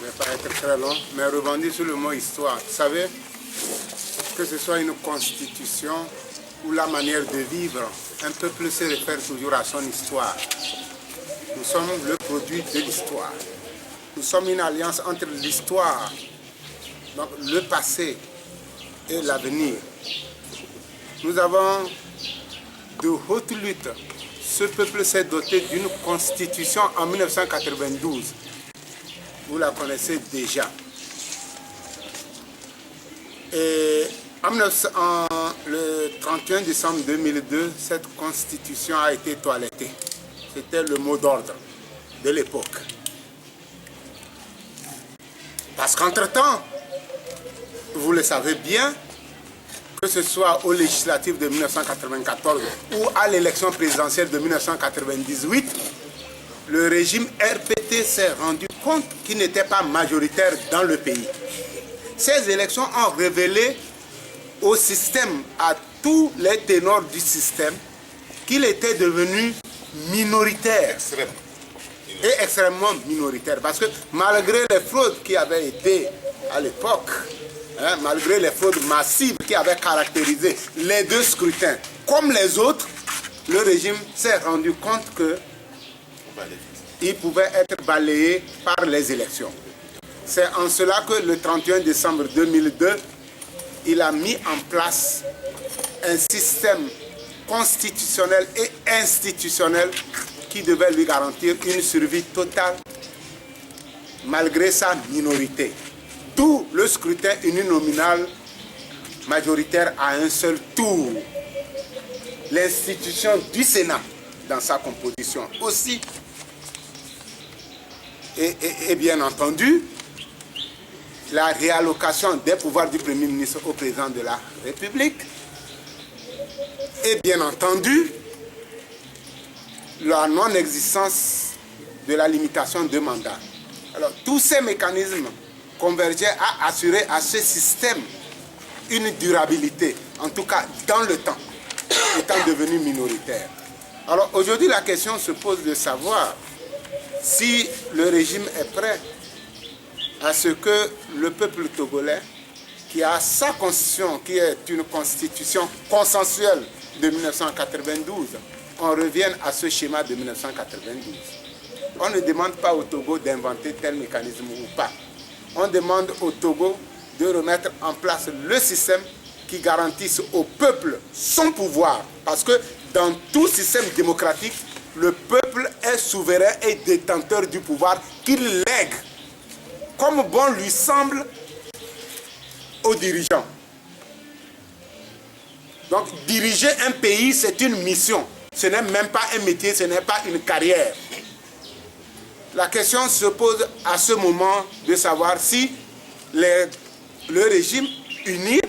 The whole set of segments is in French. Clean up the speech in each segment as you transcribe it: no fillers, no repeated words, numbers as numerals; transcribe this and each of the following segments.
ne vais pas être très long, mais rebondir sur le mot histoire. Vous savez, que ce soit une constitution ou la manière de vivre, un peuple se réfère toujours à son histoire. Nous sommes le produit de l'histoire. Nous sommes une alliance entre l'histoire, donc le passé et l'avenir. Nous avons de hautes luttes. Ce peuple s'est doté d'une constitution en 1992. Vous la connaissez déjà. Et le 31 décembre 2002, cette constitution a été toilettée. C'était le mot d'ordre de l'époque. Parce qu'entre-temps, vous le savez bien, que ce soit aux législatives de 1994 ou à l'élection présidentielle de 1998, le régime RPT s'est rendu compte qu'il n'était pas majoritaire dans le pays. Ces élections ont révélé au système, à tous les ténors du système, qu'il était devenu minoritaire. Et extrêmement minoritaire. Parce que malgré les fraudes qui avaient été à l'époque, malgré les fraudes massives qui avaient caractérisé les deux scrutins, comme les autres, le régime s'est rendu compte qu'il pouvait être balayé par les élections. C'est en cela que le 31 décembre 2002, il a mis en place un système constitutionnel et institutionnel qui devait lui garantir une survie totale malgré sa minorité. D'où le scrutin uninominal majoritaire à un seul tour. L'institution du Sénat dans sa composition aussi. Et bien entendu, la réallocation des pouvoirs du Premier ministre au président de la République. Et bien entendu, la non-existence de la limitation de mandat. Alors, tous ces mécanismes convergeaient à assurer à ce système une durabilité, en tout cas dans le temps, étant devenu minoritaire. Alors, aujourd'hui, la question se pose de savoir si le régime est prêt à ce que le peuple togolais, qui a sa constitution, qui est une constitution consensuelle de 1992, on revienne à ce schéma de 1992. On ne demande pas au Togo d'inventer tel mécanisme ou pas. On demande au Togo de remettre en place le système qui garantisse au peuple son pouvoir. Parce que dans tout système démocratique, le peuple est souverain et détenteur du pouvoir qu'il lègue comme bon lui semble aux dirigeants. Donc diriger un pays, c'est une mission. Ce n'est même pas un métier, ce n'est pas une carrière. La question se pose à ce moment de savoir si le régime uni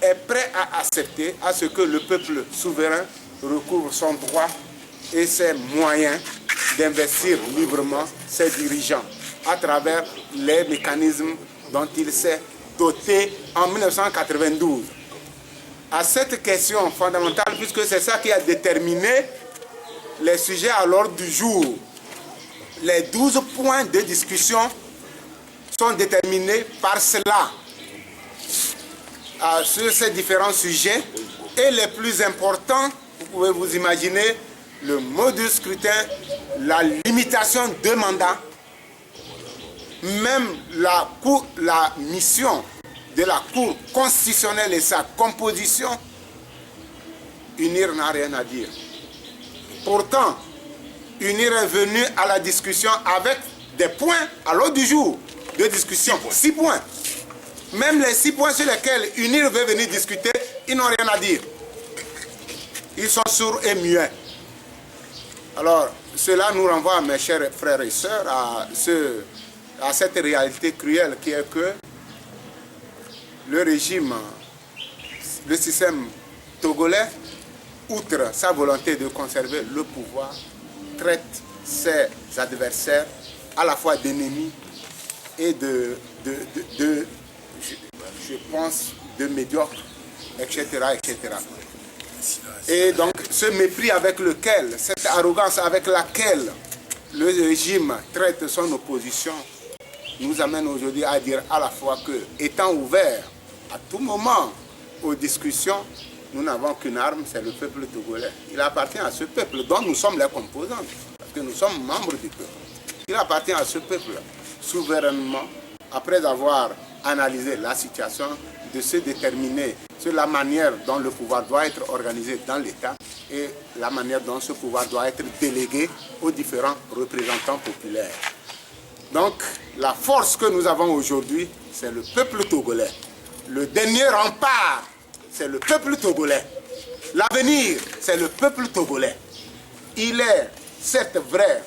est prêt à accepter à ce que le peuple souverain recouvre son droit et ses moyens d'investir librement ses dirigeants à travers les mécanismes dont il s'est doté en 1992. À cette question fondamentale, puisque c'est ça qui a déterminé les sujets à l'ordre du jour, les 12 points de discussion sont déterminés par cela. Sur ces différents sujets, et les plus importants, vous pouvez vous imaginer, le mode de scrutin, la limitation de mandat, même la mission de la Cour constitutionnelle et sa composition, UNIR n'a rien à dire. Pourtant, UNIR est venu à la discussion avec des points à l'ordre du jour de discussion. 6 points. Même les 6 points sur lesquels UNIR veut venir discuter, ils n'ont rien à dire. Ils sont sourds et muets. Alors, cela nous renvoie, mes chers frères et sœurs, à cette réalité cruelle qui est que le régime, le système togolais, outre sa volonté de conserver le pouvoir, traite ses adversaires à la fois d'ennemis et je pense, de médiocres, etc., etc. Et donc, ce mépris avec lequel, cette arrogance avec laquelle le régime traite son opposition nous amène aujourd'hui à dire à la fois que, étant ouvert à tout moment aux discussions, nous n'avons qu'une arme, c'est le peuple togolais. Il appartient à ce peuple dont nous sommes les composantes, parce que nous sommes membres du peuple. Il appartient à ce peuple, souverainement, après avoir analysé la situation, de se déterminer sur la manière dont le pouvoir doit être organisé dans l'État et la manière dont ce pouvoir doit être délégué aux différents représentants populaires. Donc, la force que nous avons aujourd'hui, c'est le peuple togolais. Le dernier rempart, c'est le peuple togolais. L'avenir, c'est le peuple togolais. Il est certes vrai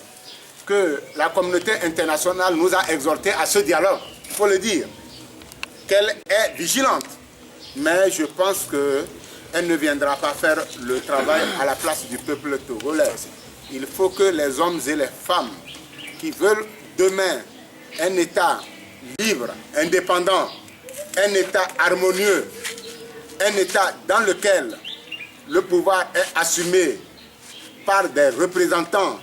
que la communauté internationale nous a exhortés à ce dialogue, il faut le dire, qu'elle est vigilante. Mais je pense qu'elle ne viendra pas faire le travail à la place du peuple togolais. Il faut que les hommes et les femmes qui veulent demain un État libre, indépendant, un État harmonieux, un État dans lequel le pouvoir est assumé par des représentants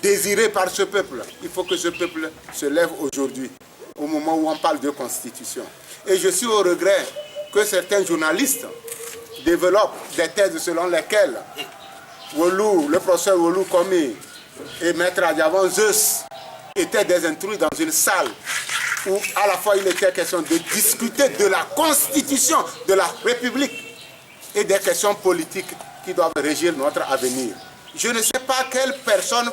désirés par ce peuple. Il faut que ce peuple se lève aujourd'hui, au moment où on parle de constitution. Et je suis au regret que certains journalistes développent des thèses selon lesquelles le professeur Wolu Komi et Maître Adiavon Zeus étaient des intrus dans une salle où à la fois il était question de discuter de la constitution de la République et des questions politiques qui doivent régir notre avenir. Je ne sais pas quelles personnes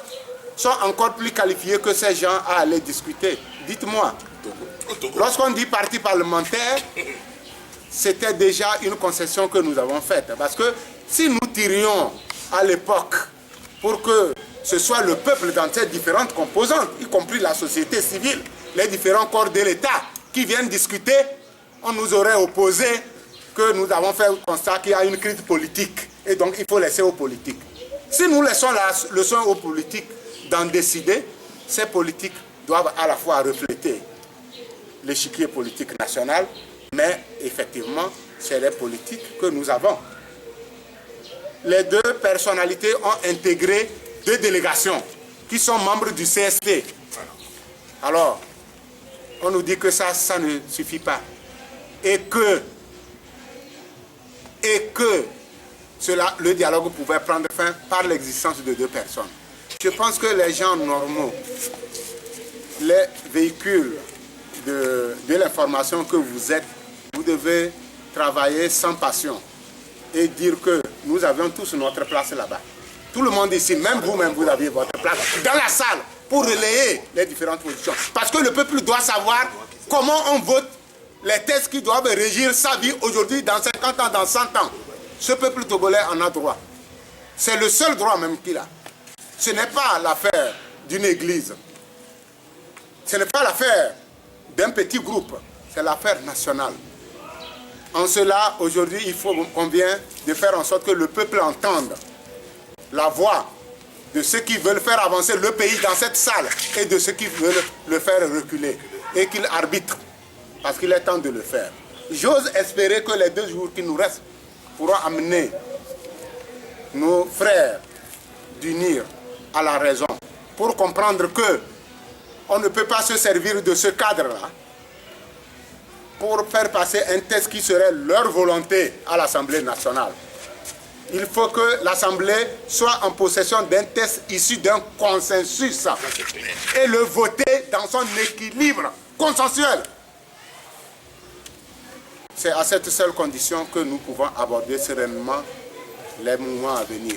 sont encore plus qualifiées que ces gens à aller discuter. Dites-moi, lorsqu'on dit parti parlementaire, c'était déjà une concession que nous avons faite. Parce que si nous tirions à l'époque pour que ce soit le peuple dans ses différentes composantes, y compris la société civile, les différents corps de l'État qui viennent discuter, on nous aurait opposé que nous avons fait le constat qu'il y a une crise politique. Et donc il faut laisser aux politiques. Si nous laissons la leçon aux politiques d'en décider, ces politiques doivent à la fois refléter l'échiquier politique national, mais effectivement, c'est les politiques que nous avons. Les deux personnalités ont intégré 2 délégations qui sont membres du CST. Alors, on nous dit que ça ne suffit pas. Et que le dialogue pouvait prendre fin par l'existence de 2 personnes. Je pense que les gens normaux, les véhicules de l'information que vous êtes, vous devez travailler sans passion et dire que nous avions tous notre place là-bas. Tout le monde ici, même vous-même, vous aviez votre place dans la salle pour relayer les différentes positions. Parce que le peuple doit savoir comment on vote les thèses qui doivent régir sa vie aujourd'hui, dans 50 ans, dans 100 ans. Ce peuple togolais en a droit. C'est le seul droit même qu'il a. Ce n'est pas l'affaire d'une église. Ce n'est pas l'affaire d'un petit groupe. C'est l'affaire nationale. En cela, aujourd'hui, il convient de faire en sorte que le peuple entende la voix de ceux qui veulent faire avancer le pays dans cette salle et de ceux qui veulent le faire reculer. Et qu'il arbitre. Parce qu'il est temps de le faire. J'ose espérer que les 2 jours qui nous restent pourront amener nos frères d'unir à la raison pour comprendre que on ne peut pas se servir de ce cadre-là pour faire passer un texte qui serait leur volonté à l'Assemblée nationale. Il faut que l'Assemblée soit en possession d'un texte issu d'un consensus et le voter dans son équilibre consensuel. C'est à cette seule condition que nous pouvons aborder sereinement les moments à venir.